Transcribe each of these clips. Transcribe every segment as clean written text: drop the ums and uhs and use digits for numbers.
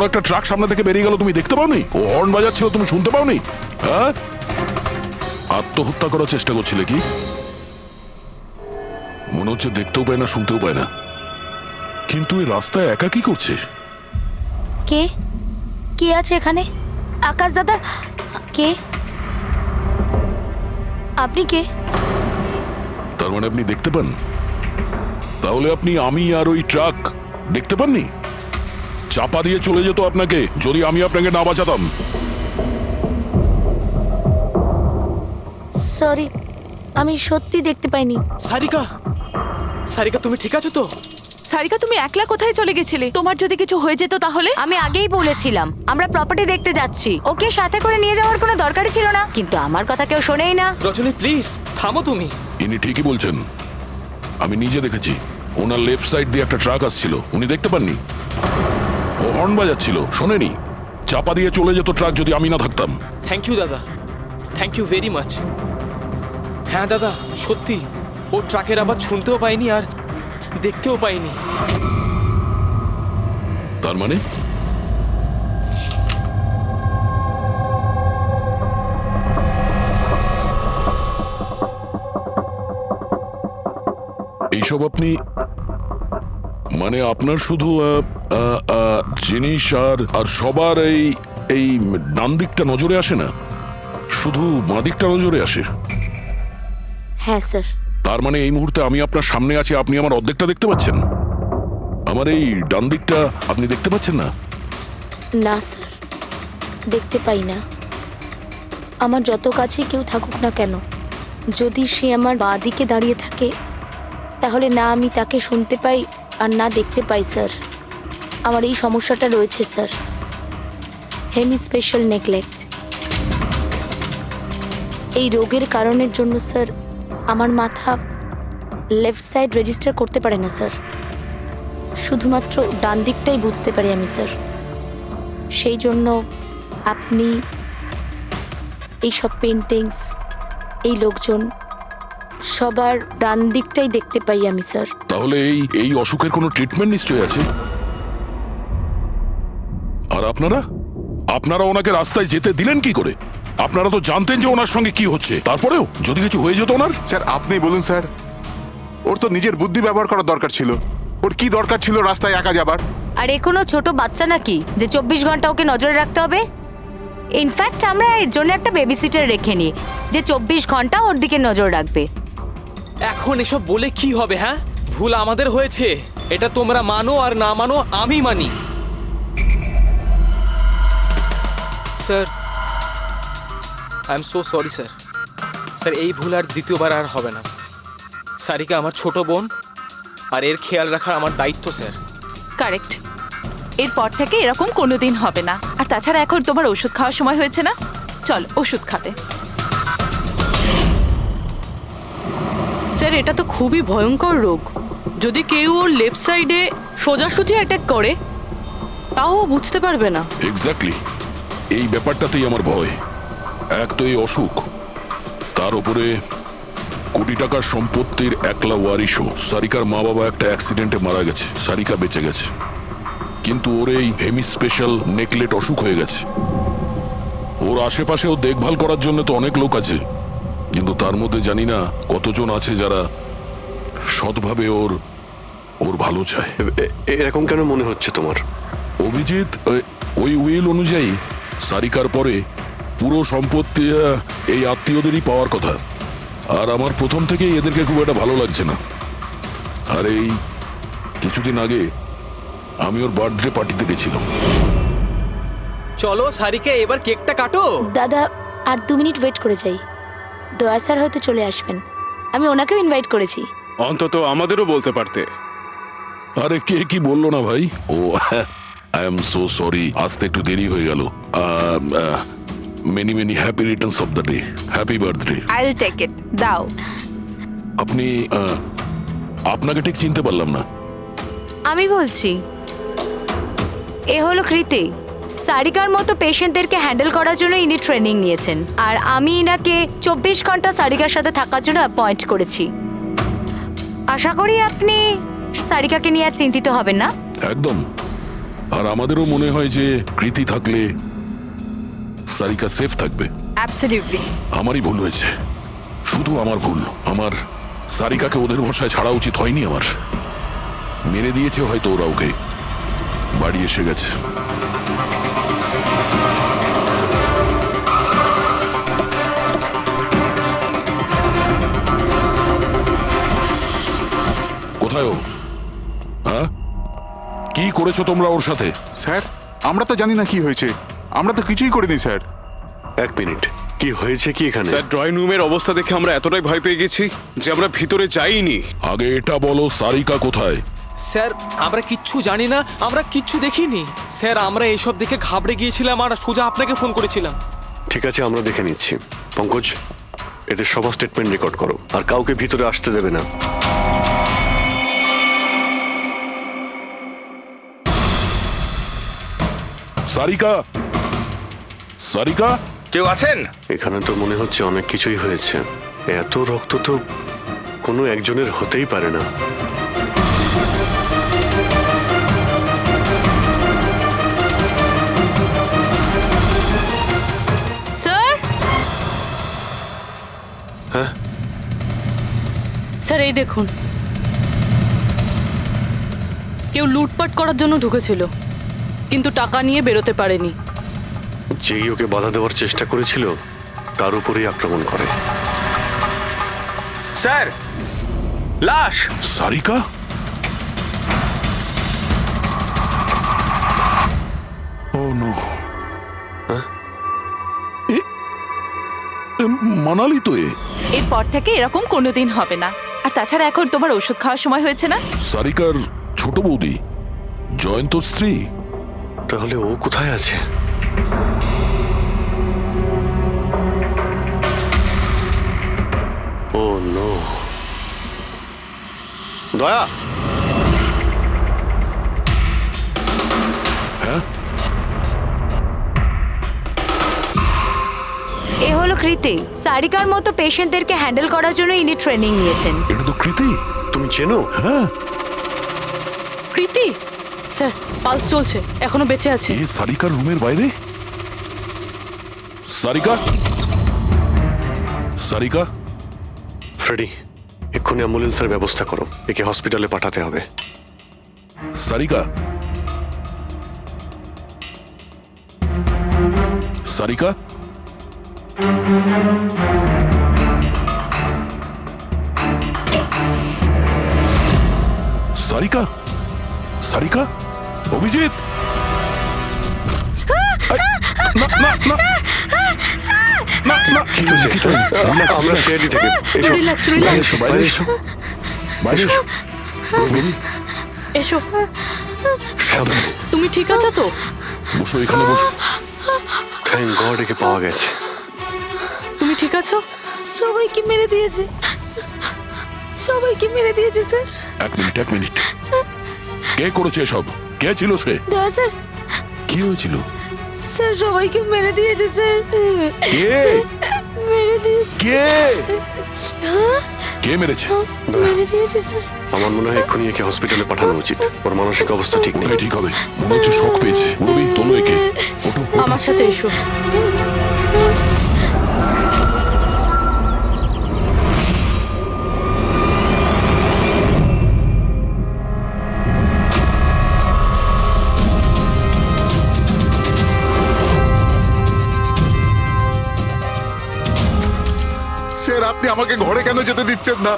বড় একটা ট্রাক সামনে থেকে বেরিয়ে গেল, তুমি দেখতে পাওনি? ও হর্ন বাজাচ্ছিল, তুমি শুনতে পাওনি? হ্যাঁ, আত্মহত্যা করার চেষ্টা করছিলে কি? মনে হচ্ছে দেখতেও পায় না, শুনতেও পায় না। কিন্তু এই রাস্তায় একা কি করছে? কে কে আছে এখানে? আকাশ দাদা, কে আপনি? কে? তার মানে আপনি দেখতে পান? তাহলে আপনি আমি আর ওই ট্রাক দেখতে পাননি? চাপা দিয়ে চলে যেত আপনাকে যদি আমি আপনাকে না বাঁচাতাম। সরি, আমি সত্যি দেখতে পাইনি। সারিকা, সারিকা তুমি ঠিক আছো তো? সারিকা, তুমি একলা কোথায় চলে গেছিলে? তোমার যদি কিছু হয়ে যেত তাহলে? আমি আগেই বলেছিলাম আমরা প্রপার্টি দেখতে যাচ্ছি, ওকে সাথে করে নিয়ে যাওয়ার কোনো দরকারই ছিল না, কিন্তু আমার কথা কেউ শোনেই না। রজনী প্লিজ থামো তুমি। ইনি ঠিকই বলছেন, আমি নিজে দেখেছি। ওনার লেফট সাইড দিয়ে একটা ট্রাক আসছিল, উনি দেখতে পাননি। ও হর্ন বাজাচ্ছিল, শোনেনি। চাপা দিয়ে চলে যেত ট্রাক যদি আমি না থাকতাম। থ্যাংক ইউ দাদা, থ্যাংক ইউ ভেরি মাচ। হ্যাঁ দাদা, সত্যি ও ট্রাকের আওয়াজ শুনতেও পাইনি আর দেখতেও পাইনি। তার মানে এইসব আপনি, মানে আপনার শুধু জিনিস আর সবার এই ডান দিকটা নজরে আসে না, শুধু বাঁ দিকটা নজরে আসে। হ্যাঁ স্যার। তার মানে এই মুহূর্তে আমি আপনার সামনে আছি, আপনি আমার অর্ধেকটা দেখতে পাচ্ছেন, আমার এই ডান দিকটা আপনি দেখতে পাচ্ছেন না? না স্যার, দেখতে পাই না। আমার যত কাছে কেউ থাকুক না কেন, যদি সে আমার বাঁ দিকে দাঁড়িয়ে থাকে তাহলে না আমি তাকে শুনতে পাই আর না দেখতে পাই স্যার। আমার এই সমস্যাটা রয়েছে স্যার, হেমি স্পেশাল নেগলেক্ট। এই রোগের কারণের জন্য স্যার আমার মাথা লেফট সাইড রেজিস্টার করতে পারে না স্যার, শুধুমাত্র ডান দিকটাই বুঝতে পারি আমি স্যার। সেই জন্য আপনি এইসব পেন্টিংস, এই লোকজন, সবার ডান দিকটাই দেখতে পাই আমি স্যার। তাহলে এই অসুখের কোনো ট্রিটমেন্ট নিশ্চয়ই আছে। আর আপনারা ওনাকে রাস্তায় যেতে দিলেন কি করে? আপনারা তো জানতেন যে ওনার সঙ্গে কি হচ্ছে, তারপরেও যদি কিছু হয়ে যেত ওনার। স্যার আপনি বলুন স্যার, ওর তো নিজের বুদ্ধি ব্যবহার করার দরকার ছিল। ওর কি দরকার ছিল রাস্তায় একা যাবার? আর এ কোনো ছোট বাচ্চা নাকি যে 24 ঘন্টা ওকে নজরে রাখতে হবে? ইনফ্যাক্ট আমরা এর জন্য একটা বেবি সিটার রেখে নিই যে 24 ঘন্টা ওর দিকে নজর রাখবে। এখন এসব বলে কি হবে? হ্যাঁ, ভুল আমাদের হয়েছে, এটা তোমরা মানো আর না মানো আমি মানি। Sir I am so sorry sir. Sir এই ভুল আর দ্বিতীয়বার আর হবে না। সারিকা আমার ছোট বোন, আর এর খেয়াল রাখা আমার দায়িত্ব স্যার। কারেক্ট, এরপর থেকে এরকম কোনোদিন হবে না। আর তাছাড়া এখন তোমার ওষুধ খাওয়ার সময় হয়েছে না, চল ওষুধ খাতে। স্যার এটা তো খুবই ভয়ঙ্কর রোগ। যদি কেউ ওর লেফট সাইডে সোজাসুজি অ্যাটাক করে তাও ও বুঝতে পারবে না। এক্স্যাক্টলি, এই ব্যাপারটাতেই আমার ভয়। এক তো এই অসুখ, তার উপরে কোটি টাকার সম্পত্তির একলা ওয়ারিশও। সারিকার মা বাবা একটা অ্যাক্সিডেন্টে মারা গেছে, সারিকা বেঁচে গেছে, কিন্তু ওর এই হেমি স্পেশাল নেকলেট অসুখ হয়ে গেছে। ওর আশেপাশেও দেখভাল করার জন্য তো অনেক লোক আছে, কিন্তু তার মধ্যে জানি না কতজন আছে যারা সৎভাবে ওর ভালো চায়। এরকম কেন মনে হচ্ছে তোমার? অভিজিৎ, ওই উইল অনুযায়ী সারিকার পরে পুরো সম্পত্তি এই আত্মীয়দেরই পাওয়ার কথা। আর আমার প্রথম থেকেই এদেরকে খুব একটা ভালো লাগছে না। আর এই কিছুদিন আগে আমি ওর বার্থডে পার্টিতে গেছিলাম। চলো সারিকা, এবার কেকটা কাটো। দাদা আর 2 মিনিট ওয়েট করে যাই, দয়া স্যার হয়তো চলে আসবেন। আমি ওনাকেও ইনভাইট করেছি। অন্তত আমাদেরও বলতে পারতে। আরে কে কি বললো না ভাই? Oh I am so sorry, আসতে একটু দেরি হয়ে গেল। Many many happy returns of the day, happy birthday. I will take it, দাও। আপনি আপনাকে ঠিক চিনতে পারলাম না। আমি বলছি, এ হলো কৃতি। সারিকার মতো পেশেন্টদেরকে হ্যান্ডেল করার জন্য ইনি ট্রেনিং নিয়েছেন, আর আমি ইনাকে 24 ঘন্টা সারিকার সাথে থাকার জন্য অ্যাপয়েন্ট করেছি। আশা করি আপনি সারিকাকে নিয়ে আর চিন্তিত হবেন না। একদম, আর আমাদেরও মনে হয় যে কৃতি থাকলে সারিকা সেফ থাকবে। অ্যাবসলিউটলি। আমারই ভুল হয়েছে, শুধু আমার ভুল। আমার সারিকাকে ওদের ভরসায় ছাড়া উচিত হয়নি। আমার মেরে দিয়েছে হয়তো ওরা ওকে। বাড়ি এসে গেছে। কোথায় ও? হ্যাঁ, কি করেছো তোমরা ওর সাথে? স্যার আমরা তো জানি না কি হয়েছে, আমরা তো কিছুই করিনি স্যার। এক মিনিট, কি হয়েছে কি এখানে? স্যার ড্রয়িং রুমের অবস্থা দেখে আমরা এতটাই ভয় পেয়ে গেছি যে আমরা ভিতরে যাইনি। আগে এটা বলো, সারিকা কোথায়? স্যার আমরা কিচ্ছু জানি না, আমরা কিচ্ছু দেখিনি স্যার। আমরা এসব দেখে ঘাবড়ে গিয়েছিলাম আর সোজা আপনাকে ফোন করেছিলাম। ঠিক আছে, আমরা দেখে নিচ্ছি। পঙ্কজ, এদের সবার স্টেটমেন্ট রেকর্ড করো আর কাউকে ভিতরে আসতে দেবে না। সারিকা, সারিকা, কেউ আছেন? এখানে তো মনে হচ্ছে অনেক কিছুই হয়েছে। এত রক্ত তো কোনো একজনের হতেই পারে না। স্যার, হ্যাঁ, স্যার এই দেখুন, কেউ লুটপাট করার জন্য ঢুকেছিল কিন্তু টাকা নিয়ে বেরোতে পারেনি। যেই ওকে বাধা দেওয়ার চেষ্টা করেছিল তার উপরেই আক্রমণ করে। স্যার, লাশ। সারিকা? ও নো, মানালি তো এ। এরপর থেকে এরকম কোনোদিন হবে না। আর তাছাড়া এখন তোমার ওষুধ খাওয়ার সময় হয়েছে না? সারিকার ছোট বৌদি, জয়ন্তর স্ত্রী। তাহলে ও কোথায় আছে? ও নো। দয়া, হ্যাঁ, এ হলো কৃতি। সারিকার মতো পেশেন্টদেরকে হ্যান্ডেল করার জন্য ইনি ট্রেনিং নিয়েছেন। এটা তো কৃতি। তুমি চেনো? হ্যাঁ, প্রীতি স্যার, পালস চলছে, এখনো বেঁচে আছে। এ সারিকার রুমের বাইরে? সারিকা, সারিকা, ফ্রেডি, এক্ষুনি অ্যাম্বুলেন্সের ব্যবস্থা করো। একে হসপিটালে পাঠাতে হবে। সারিকা, সারিকা, সারিকা, সারিকা, অভিজিৎ, না না না না না, কি হয়েছে? কিছু না, relax, আমরা relax. শেয়ারলি থেকে এসো। রিল্যাক্স, বাইরে রিল্যাক্স, এসো, বাইরে এসো, বাইরে এসো। এসো। সাবধানে। তুমি ঠিক আছো তো? বসো, এখানে বসো। থ্যাংক গড, একে পাওয়া গেছে। তুমি ঠিক আছো? সবাইকে মেরে দিয়েছে, সবাইকে মেরে দিয়েছে স্যার। এক মিনিট, এক মিনিট। কে করেছে এসব? কে ছিল সে? দয়া স্যার, কি হয়েছিল? স্যার সবাইকে মেরে দিয়েছে স্যার। কে? মেরে দিয়েছে, কে? কে মেরেছে? মেরে দিয়েছে স্যার। আমার মনে হয় এক্ষুনি একে হসপিটালে পাঠানো উচিত। ওর মানসিক অবস্থা ঠিক নেই। ওটাই ঠিক হবে, মনে হচ্ছে শক পেয়েছে। মুরবি, তোলো একে। ওঠো, ওঠো। আমার সাথে এসো। স্যার আপনি আমাকে ঘরে কেন যেতে দিচ্ছেন না?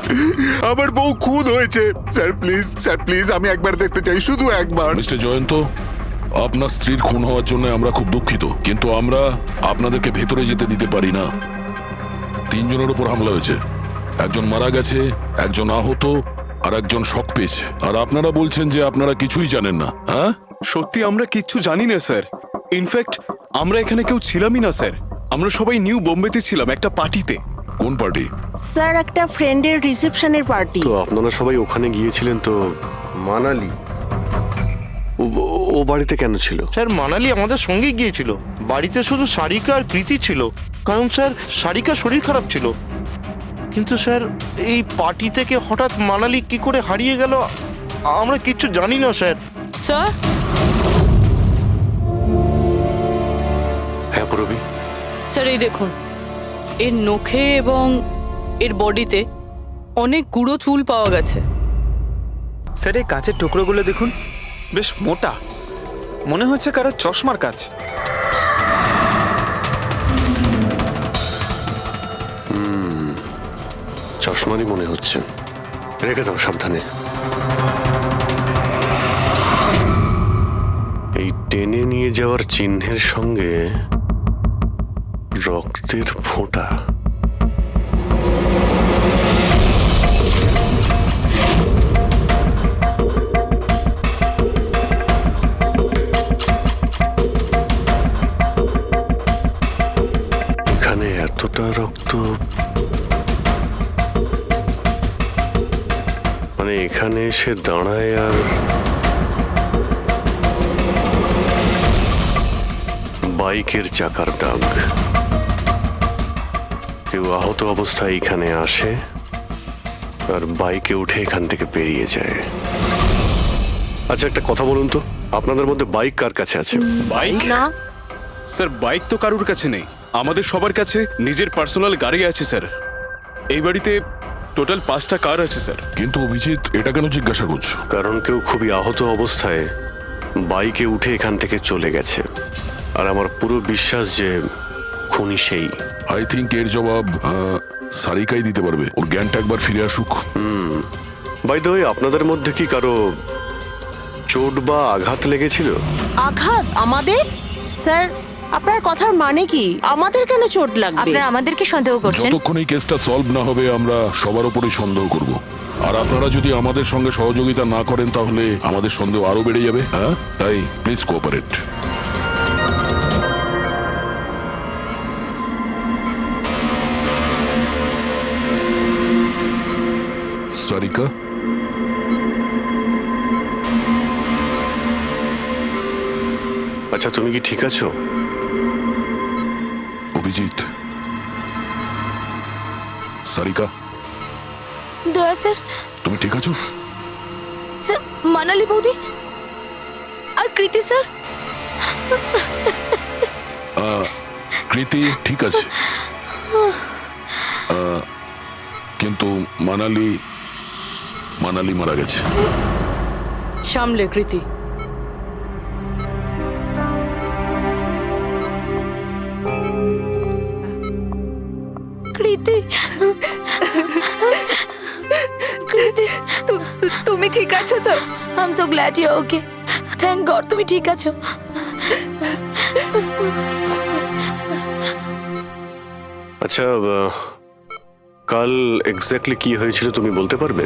আমার বউ খুন হয়েছে। স্যার প্লিজ, স্যার প্লিজ, আমি একবার দেখতে চাই, শুধু একবার। মিস্টার জয়ন্ত, আপনার স্ত্রীর খুন হওয়ার জন্য আমরা খুব দুঃখিত, কিন্তু আমরা আপনাদেরকে ভেতরে যেতে দিতে পারি না। 3 জনের উপর হামলা হয়েছে, একজন মারা গেছে, একজন আহত, আর একজন শক পেয়েছে। আর আপনারা বলছেন যে আপনারা কিছুই জানেন না। হ্যাঁ, সত্যি আমরা কিচ্ছু জানি না স্যার। ইনফ্যাক্ট আমরা এখানে কেউ ছিলামই না স্যার। আমরা সবাই নিউ বোম্বেতে ছিলাম একটা পার্টিতে। কোন পার্টি? স্যার একটা ফ্রেন্ডের রিসেপশনের পার্টি। তো আপনারা সবাই ওখানে গিয়েছিলেন তো? মানালি। ও বাড়িতে কেন ছিল? স্যার মানালি আমাদের সঙ্গে গিয়েছিল। বাড়িতে শুধু সারিকা আর কৃতি ছিল, কারণ স্যার সারিকা শরীর খারাপ ছিল। কিন্তু স্যার এই পার্টি থেকে হঠাৎ মানালি কি করে হারিয়ে গেল আমরা কিচ্ছু জানি না স্যার। স্যার, রবি? স্যার এই দেখুন, এর নখে এবং এর বডিতে অনেক গুঁড়ো চুল পাওয়া গেছে। স্যার এই কাঁচের টুকরোগুলো দেখুন, বেশ মোটা, মনে হচ্ছে কারো চশমার কাজ। চশমারই মনে হচ্ছে। রেখে দাও সাবধানে। এই টেনে নিয়ে যাওয়ার চিহ্নের সঙ্গে রক্তের ফোঁটা। এখানে এতটা রক্ত, মানে এখানে এসে দাঁড়ায় আর বাইকের চাকার দাগ। কেউ আহত অবস্থায় এখানে আসে আর বাইকে উঠে এখান থেকে বেরিয়ে যায়। আচ্ছা একটা কথা বলুন তো, আপনাদের মধ্যে বাইক কার কাছে আছে? বাইক? না স্যার বাইক তো কারুর কাছে নেই, আমাদের সবার কাছে নিজের পার্সোনাল গাড়ি আছে স্যার। এই বাড়িতে টোটাল 5টা কার আছে স্যার। কিন্তু অভিজিৎ এটা কেন জিজ্ঞাসা করছো? কারণ কেউ খুবই আহত অবস্থায় বাইকে উঠে এখান থেকে চলে গেছে, আর আমার পুরো বিশ্বাস যে খুনি সেই। আই থিঙ্ক এর জবাব সারিকাই দিতে পারবে। ওর জ্ঞানটা একবার ফিরে আসুক। বাই দ্য ওয়ে, আপনাদের মধ্যে কি কারো চোট বা আঘাত লেগেছিল? আঘাত আমাদের? স্যার আপনার কথার মানে কি? আমাদের কেন চোট লাগবে? আপনারা আমাদেরকে সন্দেহ করছেন? যতক্ষণ এই কেসটা সলভ না হবে আমরা সবার উপরেই সন্দেহ করব। আর আপনারা যদি আমাদের সঙ্গে সহযোগিতা না করেন তাহলে আমাদের সন্দেহ আরো বেড়ে যাবে। হ্যাঁ, তাই প্লিজ কোঅপারেট। সারিকা, আচ্ছা তুমি কি ঠিক আছো? অভিজিৎ, সারিকা, দয়া স্যার, তুমি ঠিক আছো? স্যার মানালি বৌদি আর কৃতি স্যার। কৃতি ঠিক আছে, কিন্তু মানালি মারা গেছে। সামলে কৃতি। কৃতি, কৃতি, তুমি ঠিক আছো তো? I am so glad you okay. Thank God তুমি ঠিক আছো। আচ্ছা কাল এক্স্যাক্টলি কি হয়েছিল তুমি বলতে পারবে?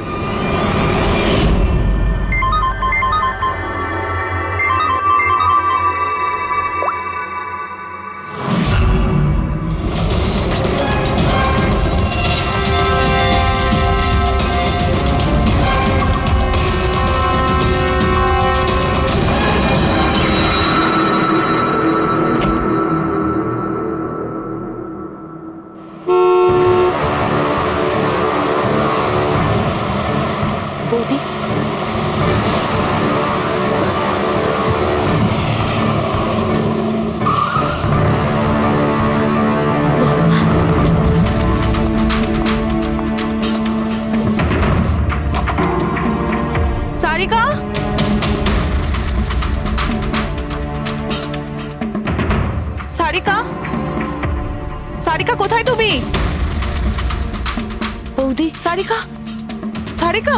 বৌদি, সারিকা, সারিকা, সারিকা কোথায় তুমি? বৌদি, সারিকা, সারিকা,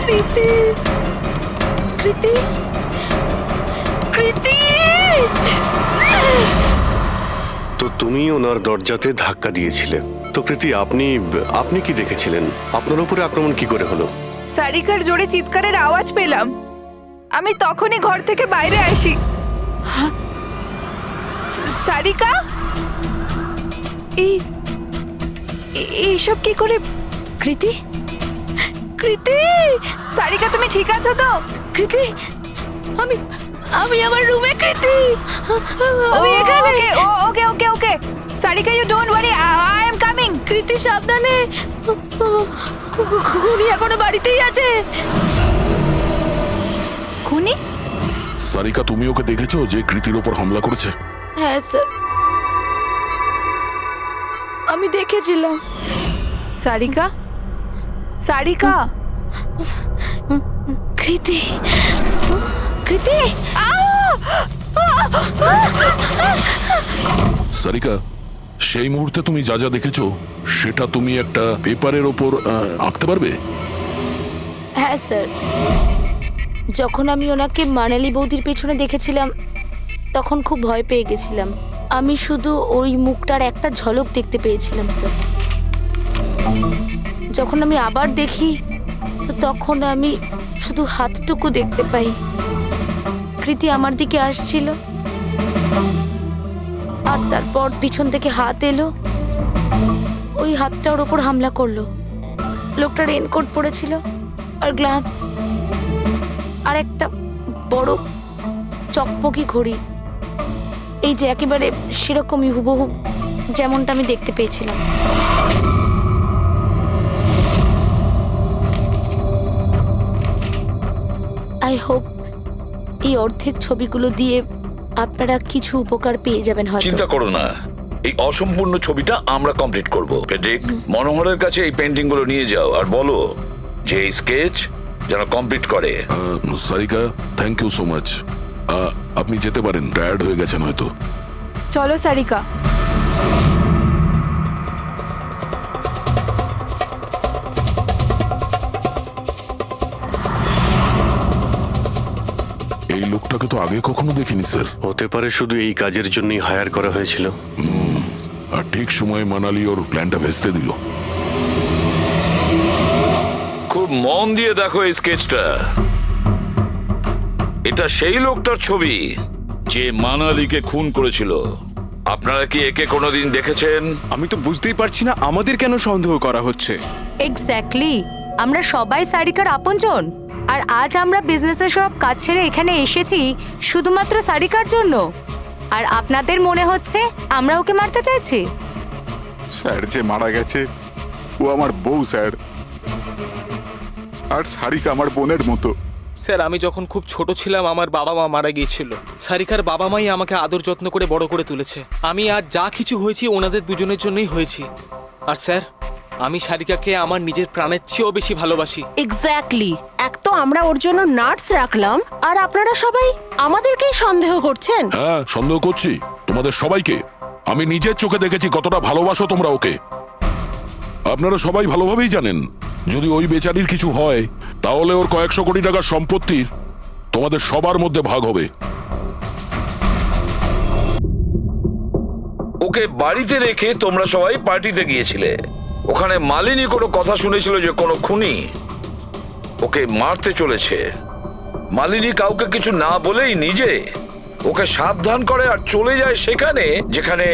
কৃতি, কৃতি, কৃতি। তো তুমি ওনার দরজাতে ধাক্কা দিয়েছিলে। তো কৃতি, আপনি আপনি কি দেখেছিলেন? আপনার উপরে আক্রমণ কি করে হলো? সারিকার জোরে চিৎকারের আওয়াজ পেলাম, আমি তখনই ঘর থেকে বাইরে আসি। সারিকা, এইসব কি করে? কৃতি, কৃতি, সারিকা তুমি ঠিক আছো তো? কৃতি, আমি আমার রুমে। কৃতি, আমি এখানে। Okay okay okay Sarika, you don't worry, I am coming. Kriti সাবধানে, খুনি এখনো বাড়িতেই আছে। খুনি? সারিকা, তুমি ওকে দেখেছো যে কৃতির ওপর হামলা করেছে? হ্যাঁ স্যার, আমি দেখেছিলাম। সারিকা, সারিকা, কৃতি, কৃতি, সারিকা, সেই মুহূর্তে তুমি যা যা দেখেছো সেটা তুমি একটা পেপারের ওপর আঁকতে পারবে? হ্যাঁ স্যার, যখন আমি ওনাকে মানালি বৌদির পেছনে দেখেছিলাম তখন খুব ভয় পেয়ে গেছিলাম। আমি শুধু ওই মুখটার একটা ঝলক দেখতে পেয়েছিলাম স্যার। যখন আমি আবার দেখি তো তখন আমি শুধু হাতটুকু দেখতে পাই। কৃতি আমার দিকে আসছিল আর তারপর পিছন থেকে হাত এলো, ওই হাতটা ওর ওপর হামলা করলো। লোকটা রেনকোট পরেছিল আর গ্লাভস আর একটা বড় চকপকি ঘড়ি, এই যে একেবারে সেরকমই হুবহু যেমনটা আমি দেখতে পেয়েছিলাম। আই হোপ এই অর্ধেক ছবিগুলো দিয়ে আপনারা কিছু উপকার পেয়ে যাবেন হয়তো। চিন্তা করো না, এই অসম্পূর্ণ ছবিটা আমরা কমপ্লিট করব। ফেডরিক, মনোহরের কাছে এই পেন্টিং গুলো নিয়ে যাও আর বলো যে এই স্কেচ যেন কমপ্লিট করে। Sarika, thank you so much. আপনি যেতে পারেন, টায়ার্ড হয়ে গেছেন হয়তো। চলো সারিকা। এই লোকটাকে তো আগে কখনো দেখিনি স্যার। হতে পারে শুধু এই কাজের জন্যই হায়ার করা হয়েছিল। আর ঠিক সময়ে মানালি ওর প্ল্যানটা ভেস্তে দিল। খুব মন দিয়ে দেখো এই স্কেচটা। এটা সেই লোকটার ছবি যে মানালিকে খুন করেছিল। আপনারা কি একে কোনোদিন দেখেছেন? আমি তো বুঝতেই পারছি না আমাদের কেন সন্দেহ করা হচ্ছে। এক্স্যাক্টলি, আমরা সবাই সারিকার আপনজন, আর আজ আমরা বিজনেসের সব কাজ ছেড়ে এখানে এসেছি শুধুমাত্র সারিকার জন্য। আর আপনাদের মনে হচ্ছে আমরা ওকে মারতে চাইছি? স্যার যে মারা গেছে ও আমার বউ স্যার, আর সারিকা আমার বোনের মতো। স্যার, আমি যখন খুব ছোট ছিলাম আমার বাবা মা মারা গিয়েছিল। সারিকার বাবা মাই আমাকে আদর যত্ন করে বড় করে তুলেছে। আমি আজ যা কিছু হয়েছি ওনাদের দুজনের জন্যই হয়েছি। আর স্যার, আমি সারিকাকে আমার নিজের প্রাণের চেয়েও বেশি ভালোবাসি। এক্স্যাক্টলি, এক তো আমরা ওর জন্য নার্স রাখলাম, আর আপনারা সবাই আমাদেরকেই সন্দেহ করছেন। হ্যাঁ, সন্দেহ করছি তোমাদের সবাইকে। আমি নিজের চোখে দেখেছি কতটা ভালোবাসো তোমরা ওকে। আপনারা সবাই ভালোভাবেই জানেন যদি ওই বেচারির কিছু হয় তাহলে ওর কয়েকশো কোটি টাকার সম্পত্তির তোমাদের সবার মধ্যে ভাগ হবে। ওকে বাড়িতে রেখে তোমরা সবাই পার্টিতে গিয়েছিলে। ওখানে মালিনী কোনো কথা শুনেছিল যে কোনো খুনি ওকে মারতে চলেছে। মালিনী কাউকে কিছু না বলেই নিজে ওকে সাবধান করে আর চলে যায় সেখানে যেখানে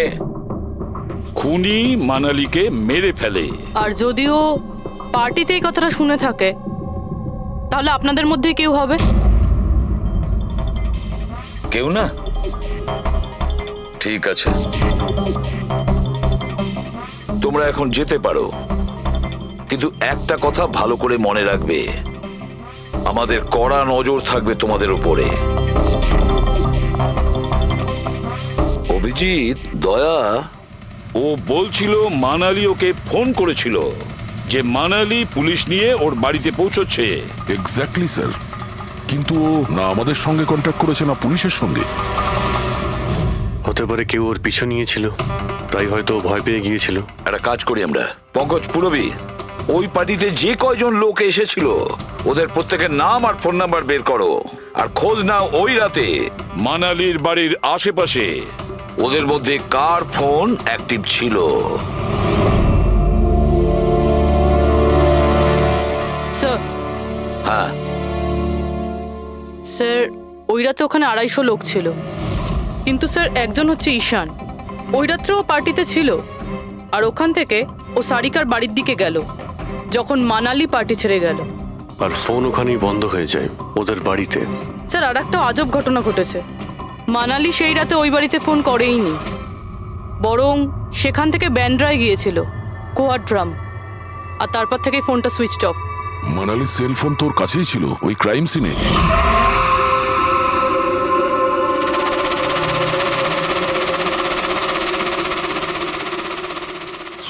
খুনি মানালিকে মেরে ফেলে। আর যদিও পার্টিতে এই কথাটা শুনে থাকে তাহলে আপনাদের মধ্যে কেউ হবে? কেউ না? ঠিক আছে, তোমরা এখন যেতে পারো, কিন্তু একটা কথা ভালো করে মনে রাখবে, আমাদের কড়া নজর থাকবে তোমাদের উপরে। অভিজিৎ, দয়া, ও বলছিল মানালি ওকে ফোন করেছিল যে মানালি পুলিশ নিয়ে ওর বাড়িতে পৌঁছচ্ছে। এক্স্যাক্টলি স্যার, কিন্তু ও না আমাদের সঙ্গে কন্ট্যাক্ট করেছে না পুলিশের সঙ্গে। হতে পারে কেউ ওর পিছু নিয়েছিল, তাই হয়তো ভয় পেয়ে গিয়েছিল। একটা কাজ করি আমরা, পঙ্কজ, পুরবী, ওই পার্টিতে যে কয়জন লোক এসেছিল ওদের প্রত্যেকের নাম আর ফোন নাম্বার বের করো আর খোঁজ নাও ওই রাতে মানালির বাড়ির আশেপাশে ওদের মধ্যে কার ফোন অ্যাক্টিভ ছিল। স্যার ওই রাতে ওখানে 250 লোক ছিল, কিন্তু স্যার একজন হচ্ছে ঈশান, ওই রাত্রেও পার্টিতে ছিল। আর ওখান থেকে ও সারিকার বাড়ির দিকে গেল যখন মানালি পার্টি ছেড়ে গেল। আর ফোন ওখানেই বন্ধ হয়ে যায় ওদের বাড়িতে। স্যার আর একটা আজব ঘটনা ঘটেছে, মানালি সেই রাতে ওই বাড়িতে ফোন করেইনি, বরং সেখান থেকে ব্যান্ড্রায় গিয়েছিল কোয়াড্রাম, আর তারপর থেকে ফোনটা সুইচড অফ। মানালির সেলফোন তোর কাছেই ছিল ওই ক্রাইম সিনে?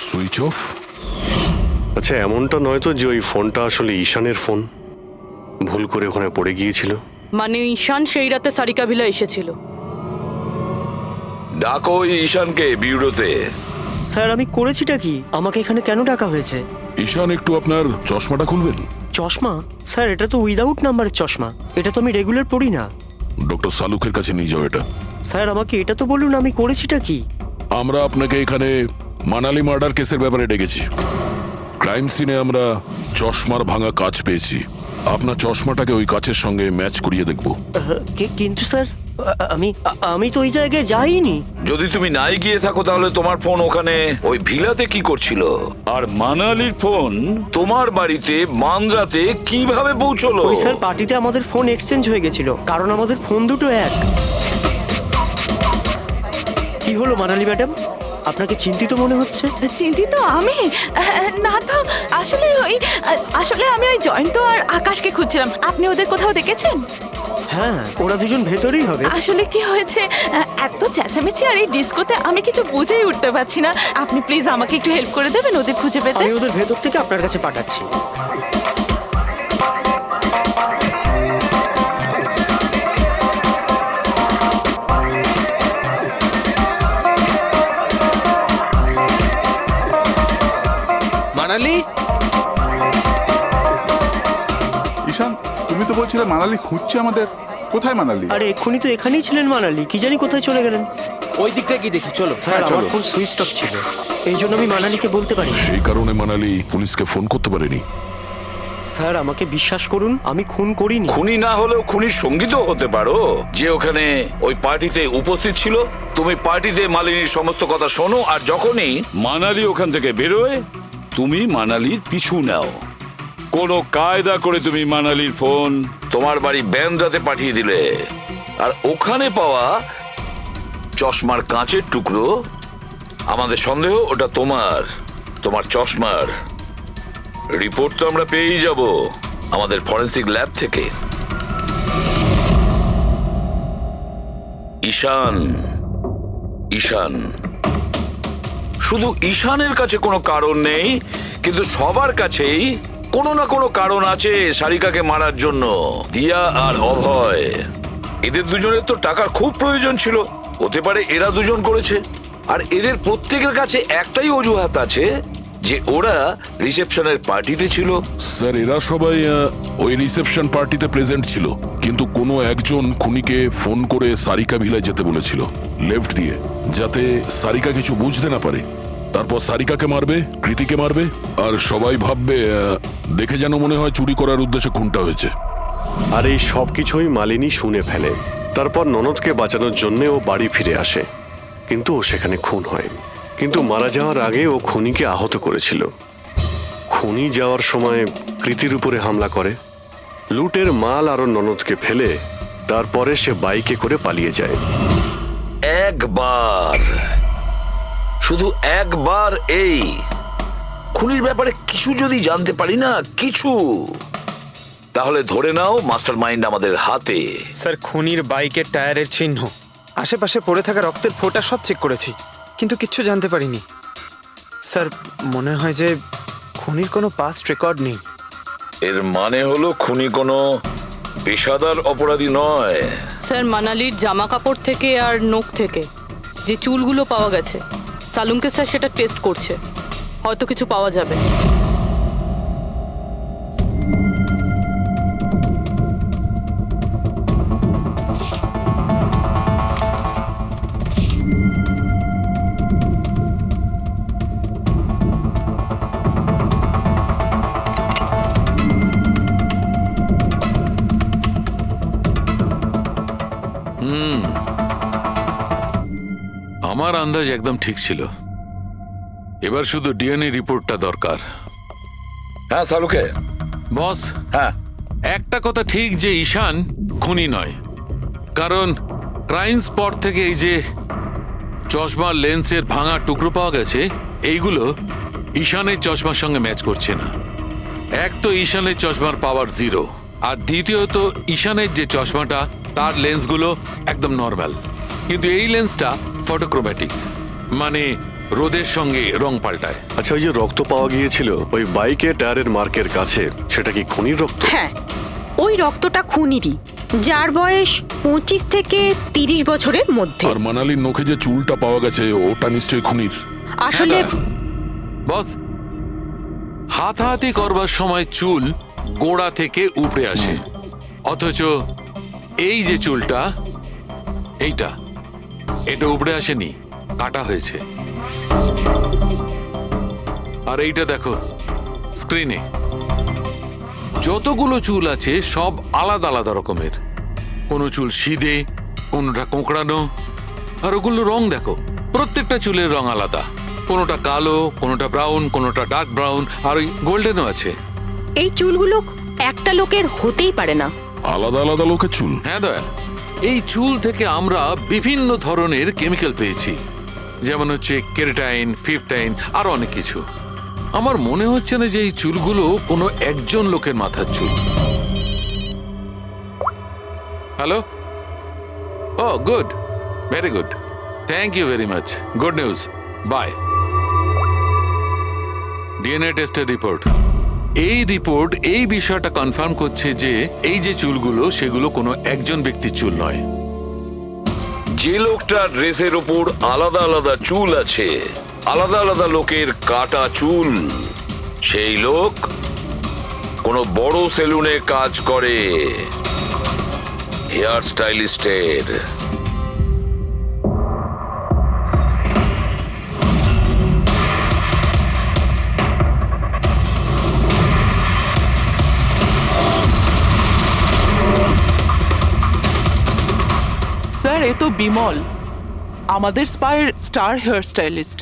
Switch off? আচ্ছা, এমনটা নয় তো যে ওই ফোনটা আসলে ঈশানের ফোন, ভুল করে ওখানে পড়ে গিয়েছিল? মানে ঈশান সেই রাতে সারিকা ভিলা এসেছিল। ডাকো ওই ঈশানকে বিউরোতে। স্যার আমি করেছিটা কি? আমাকে এখানে কেন ডাকা হয়েছে? ঈশান, একটু আপনার চশমাটা খুলবেন? চশমা? স্যার এটা তো উইদাউট নাম্বারের চশমা, এটা তো আমি রেগুলার পড়ি না। ডক্টর সালুকের কাছে নিয়ে যাও এটা। স্যার আমাকে এটা তো বলুন, আমি করেছিটা কি? আমরা আপনাকে এখানে মানালি মার্ডার কেসের ব্যাপারে ডেকেছি। ক্রাইম সিনে আমরা চশমার ভাঙা কাঁচ পেয়েছি, আপনার চশমাটাকে ওই কাচের সঙ্গে ম্যাচ করিয়ে দেখব। কিন্তু স্যার আমি তো ওই জায়গায় যাইনি। যদি তুমি নাই গিয়ে থাকো তাহলে তোমার ফোন ওখানে ওই ভিলাতে কি করছিল? আর মানালির ফোন তোমার বাড়িতে মান্দ্রাতে কিভাবে পৌঁছলো? ওই স্যার পার্টিতে আমাদের ফোন এক্সচেঞ্জ হয়ে গেছিল, কারণ আমাদের ফোন দুটো এক। কি হলো মানালি ম্যাডাম, আপনাকে চিন্তিত মনে হচ্ছে? চিন্তিত আমি? না তো, আসলে আমি ওই জয়ন্ত আর আকাশকে খুঁজছিলাম। আপনি ওদের কোথাও দেখেছেন? হ্যাঁ, ওরা দুজন ভেতরেই হবে। আসলে কি হয়েছে, এত চেঁচামেচি আর এই ডিস্কোতে আমি কিছু বুঝেই উঠতে পারছি না। আপনি প্লিজ আমাকে একটু হেল্প করে দেবেন ওদের খুঁজে পেতে? আমি ওদের ভেতর থেকে আপনার কাছে পাঠাচ্ছি। মানালি? ঈশান, তুমি তো বলছিলে মানালি খুঁজছে আমাদের, কোথায় মানালি? আরে এক্ষুনি তো এখানেই ছিলেন মানালি, কি জানি কোথায় চলে গেলেন। ওই দিকটা কি দেখি, চলো। স্যার আমার ফোন সুইচ অফ ছিল, এই জন্য আমি মানালিকে বলতে পারি। সেই কারণে মানালি পুলিশকে ফোন করতে পারেনি। স্যার আমাকে বিশ্বাস করুন, আমি খুন করিনি। খুনি না হলেও খুনির সঙ্গী তো হতে পারো, যে ওখানে ওই পার্টিতে উপস্থিত ছিল। তুমি পার্টিতে মালিনীর সমস্ত কথা শোনো, আর যখনই মানালি ওখান থেকে বেরোয় তুমি মানালির পিছু নাও। কোনো কায়দা করে তুমি মানালির ফোন তোমার বাড়ি ব্যান্দ্রাতে পাঠিয়ে দিলে, আর ওখানে পাওয়া চশমার কাঁচের টুকরো, আমাদের সন্দেহ ওটা তোমার চশমার রিপোর্ট তো আমরা পেয়েই যাব আমাদের ফরেন্সিক ল্যাব থেকে। ঈশান শুধু ঈশানের কাছে কোনো কারণ নেই, কিন্তু সবার কাছেই কোনো না কোনো কারণ আছে সারিকাকে মারার জন্য। দিয়া আর অভয়, এদের দুজনের তো টাকার খুব প্রয়োজন ছিল, হতে পারে এরা দুজন করেছে। আর এদের প্রত্যেকের কাছে একটাই অজুহাত আছে যে ওরা রিসেপশনের পার্টিতে ছিল। স্যার, এরা সবাই ওই রিসেপশন পার্টিতে প্রেজেন্ট ছিল, কিন্তু কোনো একজন খুনিকে ফোন করে সারিকা ভিলায় যেতে বলেছিল লেফট দিয়ে, যাতে সারিকা কিছু বুঝতে না পারে। তারপর সারিকাকে মারবে, কৃতিকে মারবে, আর সবাই ভাববে দেখে যেন মনে হয় চুরি করার উদ্দেশ্যে খুনটা হয়েছে। আর এই সব কিছুই মালিনী শুনে ফেলে। তারপর ননদকে বাঁচানোর জন্য ও বাড়ি ফিরে আসে, কিন্তু ও সেখানে খুন হয়। কিন্তু মারা যাওয়ার আগে ও খুনিকে আহত করেছিল। খুনি যাওয়ার সময় কৃতির উপরে হামলা করে, লুটের মাল আরো ননদকে ফেলে তারপরে সে বাইকে করে পালিয়ে যায়। শুধু একবার এই খুনির ব্যাপারে কিছু যদি জানতে পারি না, কিছু, তাহলে ধরে নাও মাস্টার মাইন্ড আমাদের হাতে। স্যার খুনির বাইকের টায়ারের চিহ্ন, আশেপাশে পড়ে থাকা রক্তের ফোঁটা সব চেক করেছি, কিন্তু কিচ্ছু জানতে পারিনি। স্যার মনে হয় যে খুনির কোনো পাস্ট রেকর্ড নেই। এর মানে হলো খুনি কোনো পেশাদার অপরাধী নয়। স্যার মানালির জামা কাপড় থেকে আর নখ থেকে যে চুলগুলো পাওয়া গেছে, সালুমকে স্যার সেটা টেস্ট করছে, হয়তো কিছু পাওয়া যাবে। আমার আন্দাজ একদম ঠিক ছিল। এবার শুধু ডিএনএ রিপোর্টটা দরকার। হ্যাঁ সালুকে। বস, হ্যাঁ, একটা কথা ঠিক যে ঈশান খুনি নয়, কারণ ক্রাইম স্পট থেকে এই যে চশমার লেন্সের ভাঙা টুকরো পাওয়া গেছে, এইগুলো ঈশানের চশমার সঙ্গে ম্যাচ করছে না। এক তো ঈশানের চশমার পাওয়ার 0, আর দ্বিতীয়ত ঈশানের যে চশমাটা তার লেন্সগুলো একদম নর্মাল, কিন্তু এই লেন্সটা ফটোক্রোম্যাটিক, মানে রোদের সঙ্গে রং পাল্টায়। আচ্ছা, ওই যে রক্ত পাওয়া গিয়েছিল ওই বাইকের টায়ারের মার্কের কাছে, সেটা কি খুনির রক্ত? হ্যাঁ, ওই রক্তটা খুনিরই, যার বয়স 25 থেকে 30 বছরের মধ্যে। আর মানালির নখে যে চুলটা পাওয়া গেছে ওটা নিশ্চয়ই খুনির। আসলে বস, হাতাহাতি করবার সময় চুল গোড়া থেকে উপড়ে আসে, অথচ এই যে চুলটা, এটা উপড়ে আসেনি, কাটা হয়েছে। আর এইটা দেখো স্ক্রিনে, যতগুলো চুল আছে সব আলাদা আলাদা রকমের। কোনো চুল সিধে, কোনোটা কোঁকড়ানো, আর ওগুলো রং দেখো, প্রত্যেকটা চুলের রং আলাদা, কোনোটা কালো, কোনোটা ব্রাউন, কোনোটা ডার্ক ব্রাউন, আর ওই গোল্ডেনও আছে। এই চুলগুলো একটা লোকের হতেই পারে না। আলাদা আলাদা লোকের চুল? হ্যাঁ দয়া, এই চুল থেকে আমরা বিভিন্ন ধরনের কেমিক্যাল পেয়েছি, যেমন হচ্ছে কেরাটিন, ফিফটাইন, আর অনেক কিছু। আমার মনে হচ্ছে না যে এই চুলগুলো কোনো একজন লোকের মাথার চুল। Hello? Oh good, very good, thank you very much, good news, bye. DNA টেস্টের রিপোর্ট, এই রিপোর্ট এই বিষয়টা কনফার্ম করছে যে এই যে চুলগুলো সেগুলো কোনো একজন ব্যক্তির চুল নয়। যে লোকটার ড্রেসের ওপর আলাদা আলাদা চুল আছে, আলাদা আলাদা লোকের কাটা চুল, সেই লোক কোনো বড় সেলুনে কাজ করে, হেয়ার স্টাইলিস্টের। স্যার, এ তো বিমল, আমাদের স্পায়ের স্টার হেয়ার স্টাইলিস্ট।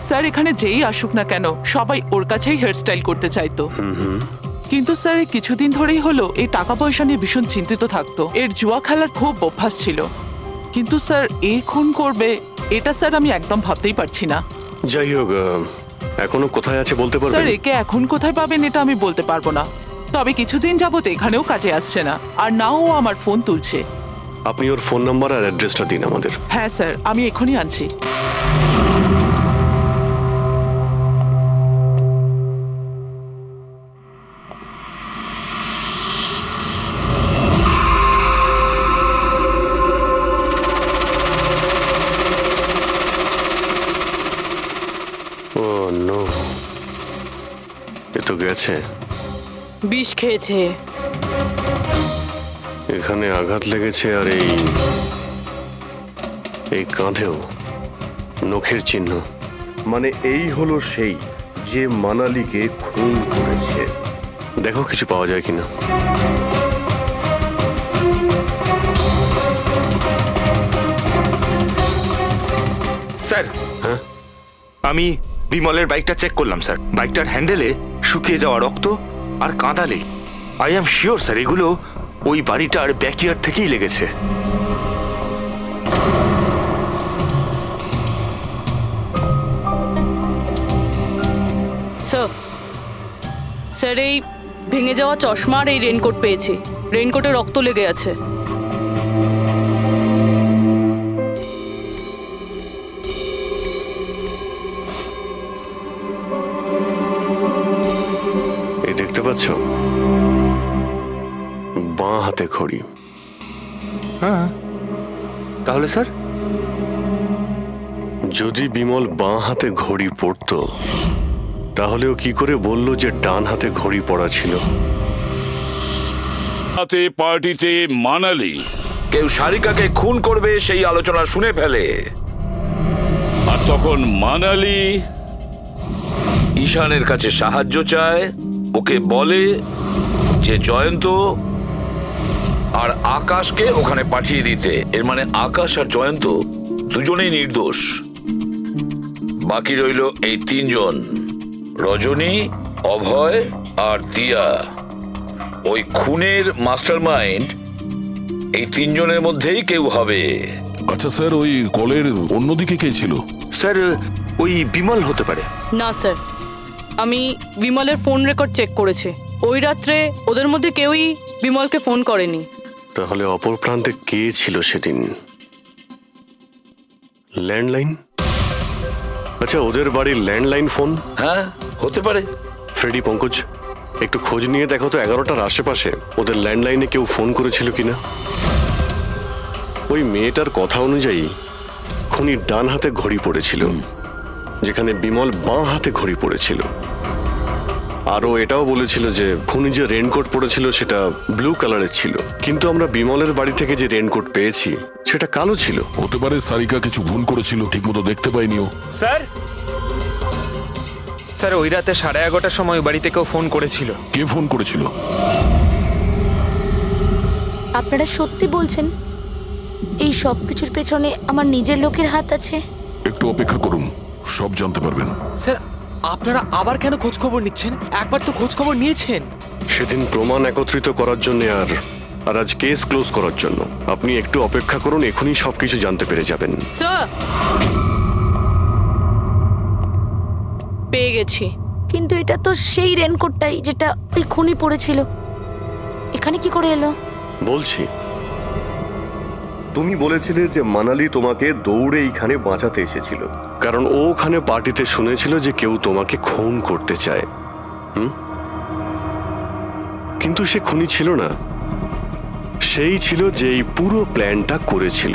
স্যার, এখানে যেই আসুক না কেন সবাই ওর কাছেই হেয়ার স্টাইল করতে চাইতো। কিন্তু স্যার, এই কিছুদিন ধরেই হলো এই টাকা পয়সা নিয়ে ভীষণ চিন্তিত থাকতো। এর জুয়া খেলার খুব অভ্যাস ছিল, কিন্তু স্যার এই খুন করবে এটা স্যার আমি একদম ভাবতেই পারছি না। যাই হোক, এখনো কোথায় আছে বলতে স্যার, পারবেন? একে এখন কোথায় পাবেন এটা আমি বলতে পারবো না, তবে কিছুদিন যাবত এখানেও কাজে আসছে না, আর নাও আমার ফোন তুলছে। আপনি ওর ফোন নাম্বার আর অ্যাড্রেসটা দিন আমাদের। হ্যাঁ স্যার, আমি এখনই আনছি। ও নো, এ তো গেছে। বিষ খেয়েছে। এখানে আঘাত লেগেছে, আর এই কাঁধেও নখের চিহ্ন। মানে এই হলো সেই যে মানালিকে খুন করেছে। দেখো কিছু পাওয়া যায় কিনা। স্যার, হ্যাঁ, আমি বিমলের বাইকটা চেক করলাম স্যার। বাইকটার হ্যান্ডেলে শুকিয়ে যাওয়া রক্ত আর কাঁদালে আই এম শিওর স্যার এগুলো ওই বাড়িটার ব্যাকইয়ার্ড থেকেই লেগেছে। স্যার, এই ভেঙে যাওয়া চশমা আর এই রেনকোট পেয়েছি। রেনকোটে রক্ত লেগে আছে। এই দেখতে পাচ্ছ, বাঁ হাতে ঘড়ি। হ্যাঁ, তাহলে স্যার যদি বিমল বাঁ হাতে ঘড়ি পরতো, তাহলে ও কি করে বলল যে ডান হাতে ঘড়ি পরা ছিল? হাতে পার্টিতে মানালি কেউ সারিকাকে খুন করবে সেই আলোচনা শুনে ফেলে, আর তখন মানালি ঈশানের কাছে সাহায্য চায়, ওকে বলে যে জয়ন্ত আর আকাশকে ওখানে পাঠিয়ে দিতে। এর মানে আকাশ আর জয়ন্ত দুজনেই নির্দোষ। বাকি রইল এই তিনজন, রজনী, অভয় আর দিয়া। ওই খুনের মাস্টারমাইন্ড এই তিনজনের মধ্যেই কেউ হবে। আচ্ছা স্যার, ওই কলের অন্যদিকে কে ছিল? স্যার ওই বিমল হতে পারে। না স্যার, আমি বিমলের ফোন রেকর্ড চেক করেছি। ওই রাত্রে ওদের মধ্যে কেউই বিমলকে ফোন করেনি। তাহলে অপর প্রান্তে কে ছিল সেদিন? ল্যান্ডলাইন? আচ্ছা, ওদের বাড়ির ল্যান্ডলাইন ফোন? হ্যাঁ, হতে পারে। ফ্রেডি, পঙ্কজ, একটু খোঁজ নিয়ে দেখো তো 11টার আশেপাশে ওদের ল্যান্ডলাইনে কেউ ফোন করেছিল কিনা। ওই মেয়েটার কথা অনুযায়ী খুনি ডান হাতে ঘড়ি পড়েছিল, যেখানে বিমল বাঁ হাতে ঘড়ি পড়েছিল। আরও এটাও বলেছিল যে খুনি যে রেনকোট পরেছিল সেটা ব্লু কালারের ছিল, কিন্তু আমরা বিমলের বাড়ি থেকে যে রেনকোট পেয়েছি সেটা কালো ছিল। হতে পারে সারিকা কিছু ভুল করেছিল, ঠিকমতো দেখতে পাইনিও। স্যার, স্যার ওই রাতে 11:30টার সময় ওই বাড়িতে কেউ ফোন করেছিল। কে ফোন করেছিল? আপনারা সত্যি বলছেন এই সব কিছুর পেছনে আমার নিজের লোকের হাত আছে? একটু অপেক্ষা করুন, সব জানতে পারবেন। স্যার, আপনারা আবার কেন খোঁজ খবর নিচ্ছেন? একবার তো খোঁজ খবর নিয়েছেন। সেদিন প্রমাণ একত্রিত করার জন্য আর আজ কেস ক্লোজ করার জন্য। আপনি একটু অপেক্ষা করুন, এখনই সবকিছু জানতে পেরে যাবেন। স্যার, পেয়ে গেছি। কিন্তু এটা তো সেই রেনকোটটাই যেটা ওই খুনি পড়েছিল। এখানে কি করে এলো? বলছি, তুমি বলেছিলে যে মানালি তোমাকে দৌড়ে এইখানে বাঁচাতে এসেছিল। কারণ ও ওখানে পার্টিতে শুনেছিল যে কেউ তোমাকে খুন করতে চায়। কিন্তু সে খুনি ছিল না, সেই ছিল যে এই পুরো প্ল্যানটা করেছিল।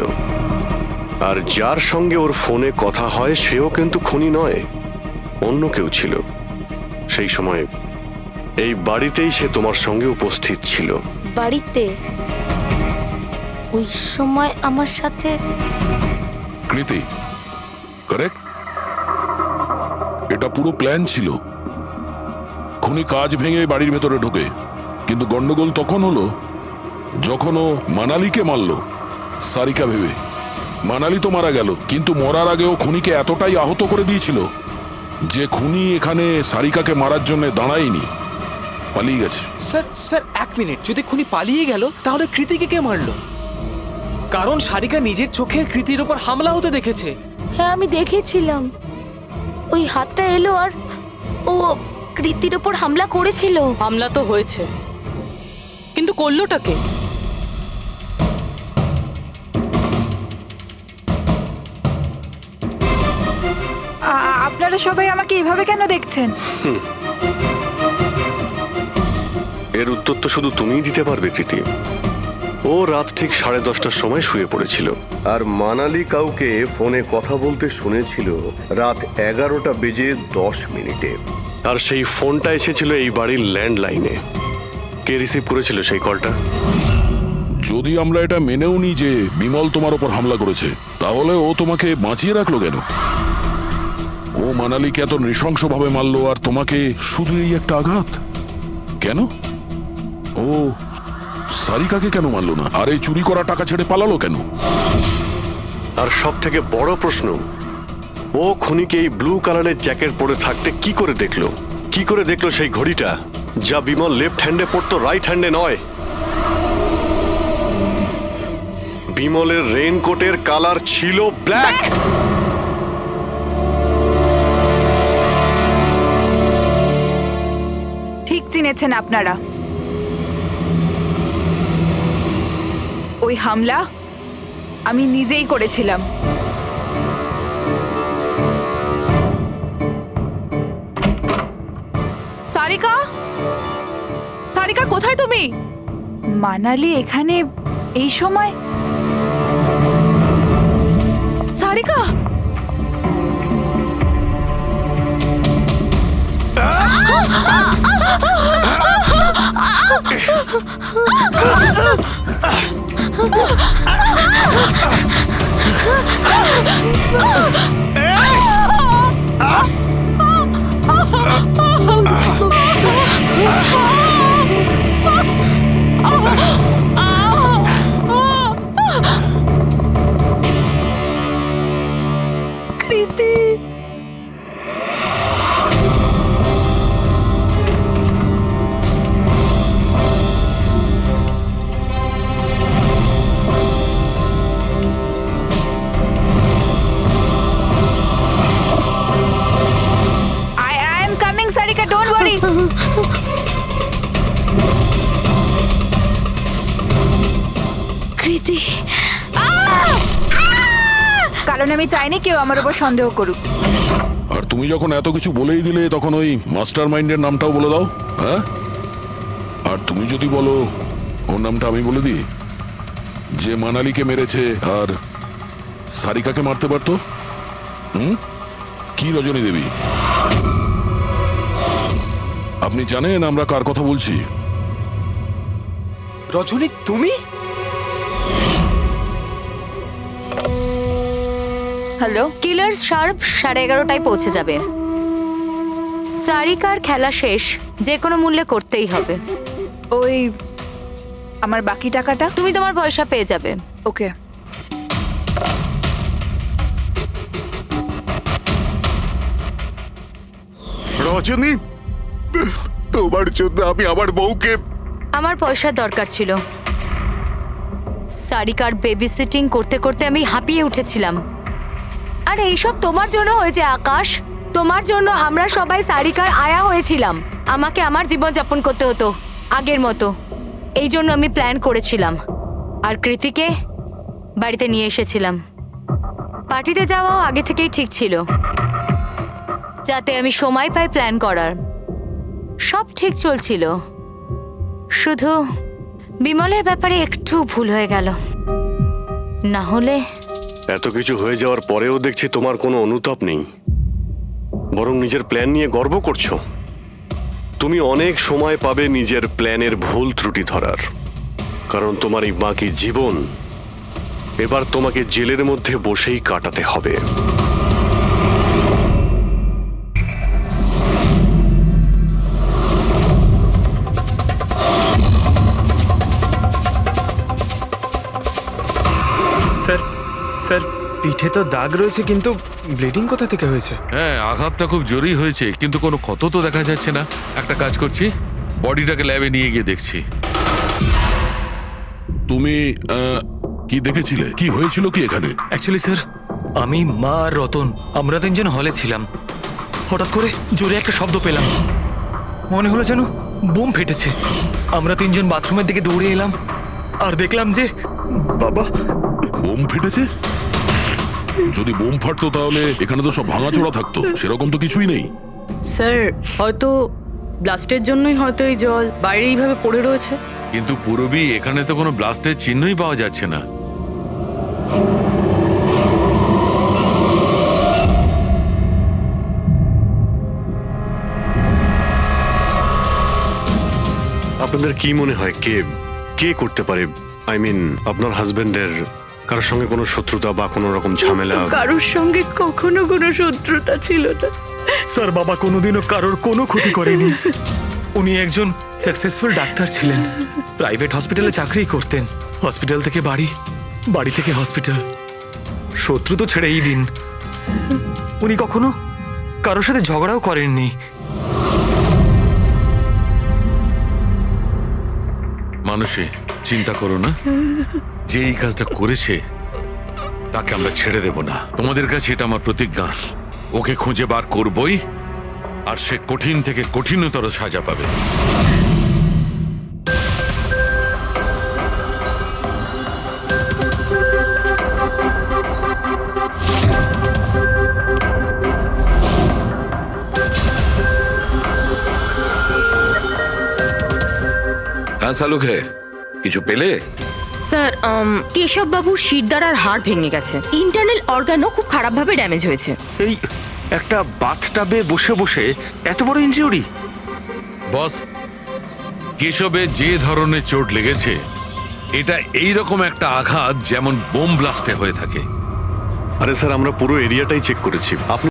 আর যার সঙ্গে ওর ফোনে কথা হয় সেও কিন্তু খুনি নয়, অন্য কেউ ছিল। সেই সময় এই বাড়িতেই সে তোমার সঙ্গে উপস্থিত ছিল। বাড়িতে? ওই সময় আমার সাথে কৃতি, কারেক্ট? এটা পুরো প্ল্যান ছিল। খুনি কাজ ভেঙে বাড়ির ভেতরে ঢোকে, কিন্তু গন্ডগোল তখন হলো যখন ও মানালিকে মারল সারিকা ভেবে। মানালি তো মারা গেল, কিন্তু মরার আগে ও খুনিকে এতটাই আহত করে দিয়েছিল যে খুনি এখানে সারিকাকে মারার জন্য দাঁড়ায়নি, পালিয়ে গেছে। Sir sir, 1 minute. যদি খুনি পালিয়ে গেল তাহলে কৃতিকে কে মারলো? কারণ সারিকা নিজের চোখে কৃতির ওপর হামলা হতে দেখেছে। হ্যাঁ, আমি দেখেছিলাম। ওই হাতটা এলো আর ও কৃতির ওপর হামলা করেছিল। হামলা তো হয়েছে, কিন্তু করলোটা কে? আপনারা সবাই আমাকে এভাবে কেন দেখছেন? এর উত্তর তো শুধু তুমিই দিতে পারবে কৃতি। ও রাত ঠিক 10:30টার সময় শুয়ে পড়েছিল। আর মানালি কাউকে ফোনে কথা বলতে শুনেছিল রাত 11:10 আর সেই ফোনটা এসেছিল এই বাড়ির ল্যান্ডলাইনে। কে রিসিভ করেছিল সেই কলটা? যদি আমরা এটা মেনেও নিই যে বিমল তোমার ওপর হামলা করেছে, তাহলে ও তোমাকে বাঁচিয়ে রাখলো কেন? ও মানালিকে এত নৃশংসভাবে মারলো, আর তোমাকে শুধু এই একটা আঘাত কেন? ও সারিকাকে কেন মারলো না? আর এই চুরি করা টাকা ছেড়ে পালালো কেন? আর সব থেকে বড় প্রশ্ন, ও খুনিকে এই ব্লু কালারের জ্যাকেট পরে থাকতে কি করে দেখলো? কি করে দেখলো সেই ঘড়িটা যা বিমল লেফট হ্যান্ডে পড়তো, রাইট হ্যান্ডে নয়? বিমলের রেইনকোটের কালার ছিল ব্ল্যাক। ঠিক চিনেছেন আপনারা। ওই হামলা আমি নিজেই করেছিলাম। সারিকা, সারিকা কোথায় তুমি? মানালি এখানে এই সময়? সারিকা, কৃতি, কারণ আমি চাইনি কেউ আমার উপর সন্দেহ করুক। আর তুমি যখন এত কিছু বলেই দিলে তখন ওই মাস্টার মাইন্ডের নামটাও বলে দাও। হ্যাঁ, আর তুমি যদি বলো ওর নামটা আমি বলে দিই, যে মানালিকে মেরেছে আর সারিকাকে মারতে পারতো। কি রজনী দেবী, আপনি জানেন আমরা কার কথা বলছি? রজনী, তুমি? হ্যালো, কিলার শার্প 11:30টায় পৌঁছে যাবে। সারিকার খেলা শেষ, যে কোনো মূল্যে করতেই হবে। ওই আমার বাকি টাকাটা? তুমি তোমার পয়সা পেয়ে যাবে। ওকে। রজনী, তোমার জন্য আমি আমার বউকে। আমার পয়সার দরকার ছিল। সারিকার বেবি সিটিং করতে করতে আমি হাঁপিয়ে উঠেছিলাম। আর এইসব তোমার জন্য হয়েছে আকাশ। তোমার জন্য আমরা সবাই সারিকার আয়া হয়েছিলাম। আমাকে আমার জীবন যাপন করতে হতো আগের মতো। এই জন্য আমি প্ল্যান করেছিলাম আর কৃতিকে বাড়িতে নিয়ে এসেছিলাম। পার্টিতে যাওয়াও আগে থেকেই ঠিক ছিল, যাতে আমি সময় পাই প্ল্যান করার। সব ঠিক চলছিল, শুধু বিমলের ব্যাপারে একটু ভুল হয়ে গেল। না হলে এত কিছু হয়ে যাওয়ার পরেও দেখছি তোমার কোনো অনুতাপ নেই, বরং নিজের প্ল্যান নিয়ে গর্ব করছো। তুমি অনেক সময় পাবে নিজের প্ল্যানের ভুল ত্রুটি ধরার, কারণ তোমার এই বাকি জীবন এবার তোমাকে জেলের মধ্যে বসেই কাটাতে হবে। স্যার, স্যার পিঠে তো দাগ রয়েছে, কিন্তু ব্লিডিং কোথা থেকে হয়েছে? হ্যাঁ, আঘাতটা খুব জোরেই হয়েছে, কিন্তু কোনো ক্ষত তো দেখা যাচ্ছে না। একটা কাজ করছি, বডিটাকে ল্যাবে নিয়ে গিয়ে দেখছি। তুমি কি দেখেছিলে? কি হয়েছিল কি এখানে? অ্যাকচুয়ালি স্যার, আমি, মা আর রতন আমরা তিনজন হলে ছিলাম। হঠাৎ করে জোরে একটা শব্দ পেলাম, মনে হলো যেন বোম ফেটেছে। আমরা তিনজন বাথরুমের দিকে দৌড়ে এলাম আর দেখলাম যে বাবা, বোম ফেটেছে? যদি বোম ফাটতো তাহলে এখানে তো সব ভাঙাচোরা থাকতো, সেরকম তো কিছুই নেই। স্যার, হয়তো ব্লাস্টের জন্যই হয়তো এই জল বাইরে এইভাবে পড়ে রয়েছে। কিন্তু পুরবি এখানে তো কোনো ব্লাস্টের চিহ্নই পাওয়া যাচ্ছে না। আপনাদের কি মনে হয় কে কে করতে পারে? আই মিন, আপনার হাজবেন্ডের কারোর সঙ্গে কোনো শত্রুতা বা কোনো রকম ঝামেলা? কারোর সঙ্গে কখনো কোনো শত্রুতা ছিল না স্যার। বাবা কোনোদিনও কারোর কোনো ক্ষতি করেনি। উনি একজন সাকসেসফুল ডাক্তার ছিলেন, প্রাইভেট হসপিটালে চাকরি করতেন। হসপিটাল থেকে বাড়ি, বাড়ি থেকে হসপিটাল। শত্রু তো ছেড়েই দিন, উনি কখনো কারোর সাথে ঝগড়াও করেননি। মানুষে চিন্তা করো না, যে এই কাজটা করেছে তাকে আমরা ছেড়ে দেব না। তোমাদের কাছে এটা আমার প্রতিজ্ঞা। ওকে খুঁজে বার করবই, আর সে কঠিন থেকে কঠিনতর সাজা পাবে। হ্যাঁ শালুকে, কিছু পেলে? স্যার, কেশব বাবুর শিরদাঁড় আর হাড় ভেঙে গেছে। ইন্টারনাল অর্গানও খুব খারাপভাবে ড্যামেজ হয়েছে। এই একটা বাথটাবে বসে বসে এত বড় ইনজিউরি? বস, কেশবে যে ধরনের চোট লেগেছে, এটা এইরকম একটা আঘাত যেমন বোম ব্লাস্টে হয়ে থাকে। আরে স্যার, আমরা পুরো এরিয়াটাই চেক করেছি। আপনি